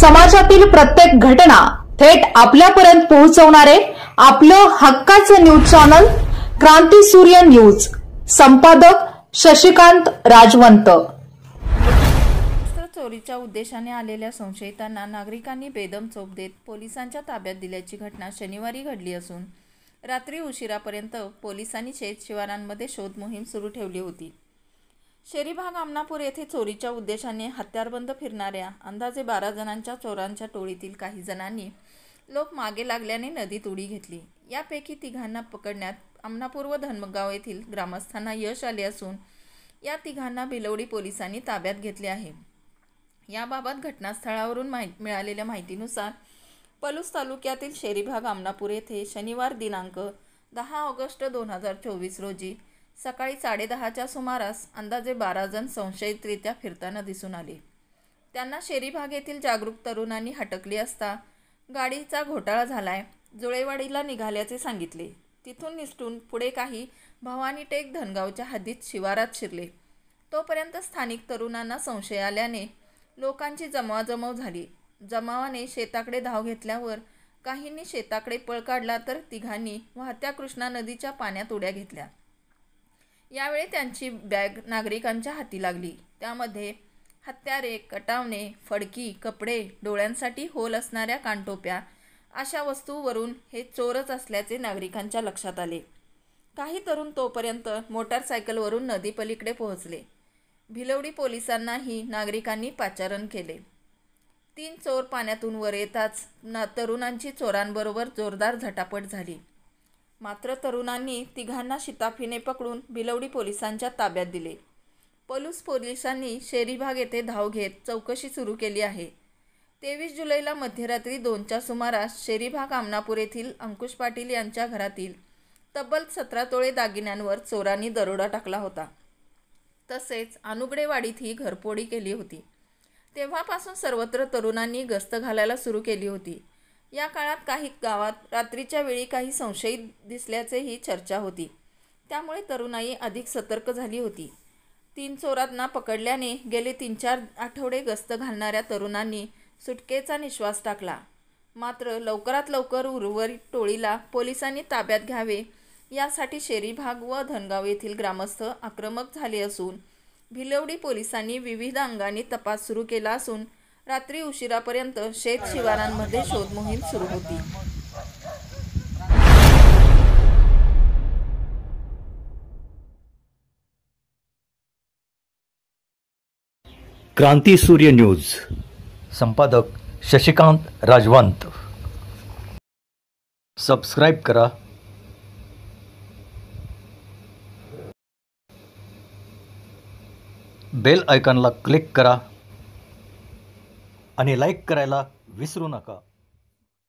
समाजातील प्रत्येक घटना थेट आपल्यापर्यंत पोहोचवणारे आपलं हक्काचं न्यूज चॅनल क्रांती सूर्य न्यूज। संपादक शशिकांत राजवंत। चोरीच्या उद्देशाने आलेल्या संशयितांना नागरिकांनी बेदम चोप देत पोलिसांच्या ताब्यात दिल्याची घटना शनिवारी घडली असून रात्री उशिरापर्यंत पोलिसांनी शेत शिवारांमध्ये शोध मोहीम सुरू ठेवली होती। शेरीभाग आमनापूर येथे चोरीच्या उद्देशाने हत्यारबंद फिरणाऱ्या अंदाजे 12 जणांच्या चोरांच्या टोळीतील काही जणांनी लोक मागे लागल्याने नदीत उडी घेतली। यापैकी 3 पकडण्यात आमनापूर व धनगाव येथील ग्रामस्थांना यश आले असून या 3 भिलवडी पोलिसांनी ताब्यात घेतले आहे। याबाबत घटनास्थळावरून मिळालेल्या माहितीनुसार पलूस तालुक्यातील शेरीभाग आमनापूर येथे शनिवार दिनांक 10 ऑगस्ट 2024 रोजी सकाळी 10:30च्या सुमारास अंदाजे 12 जण संशयितरित्या फिरताना दिसून आले। त्यांना शेरीभाग येथील जागरूक तरुणांनी हटकली असता गाडीचा घोटाळा झालाय, जुळेवाडीला निघाल्याचे सांगितले। तिथून निसटून पुढे काही भवानी टेक धनगावच्या हद्दीत शिवारात शिरले। तोपर्यंत स्थानिक तरुणांना संशय आल्याने लोकांची जमवाजमव झाली। जमावाने शेताकडे धाव घेतल्यावर काहींनी शेताकडे पळ काढला तर 3घांनी वाहत्या कृष्णा नदीच्या पाण्यात उड्या घेतल्या। यावेळी त्यांची बॅग नागरिकांच्या हाती लागली। त्यामध्ये हत्यारे, कटावणे, फडकी, कपडे, डोळ्यांसाठी होल असणाऱ्या कानटोप्या अशा वस्तूंवरून हे चोरच असल्याचे नागरिकांच्या लक्षात आले। काही तरुण तोपर्यंत मोटारसायकलवरून नदीपलीकडे पोहोचले। भिलवडी पोलिसांनाही नागरिकांनी पाचारण केले। 3 चोर पाण्यातून वर येताच तरुणांची चोरांबरोबर जोरदार झटापट झाली। मात्र तरुणांनी 3घांना शिताफीने पकडून भिलवडी पोलिसांच्या ताब्यात दिले। पलूस पोलिसांनी शेरीभाग येथे धाव घेत चौकशी सुरू केली आहे। 23 जुलैला मध्यरात्री 2च्या सुमारास शेरीभाग आमनापूर येथील अंकुश पाटील यांच्या घरातील तब्बल 17 तोळे दागिन्यांवर चोरांनी दरोडा टाकला होता। तसेच अनुगडेवाडीतही घरफोडी केली होती। तेव्हापासून सर्वत्र तरुणांनी गस्त घालायला सुरू केली होती। या काळात काही गावात रात्रीच्या वेळी काही संशयित दिसल्याचेही चर्चा होती। त्यामुळे तरुणाई अधिक सतर्क झाली होती। 3 चोरांना पकडल्याने गेले 3-4 आठवडे गस्त घालणाऱ्या तरुणांनी सुटकेचा निश्वास टाकला। मात्र लवकरात लवकर उर्वरित टोळीला पोलिसांनी ताब्यात घ्यावे यासाठी शेरीभाग व धनगाव येथील ग्रामस्थ आक्रमक झाले असून भिलवडी पोलिसांनी विविध अंगांनी तपास सुरू केला असून रात्री उशिरापर्यंत शेत शिवारांमध्ये शोध मोहीम सुरू होती। क्रांती सूर्य न्यूज। संपादक शशिकांत राजवंत। सबस्क्राइब करा, बेल आयकॉनला क्लिक करा आणि लाईक करायला विसरू नका।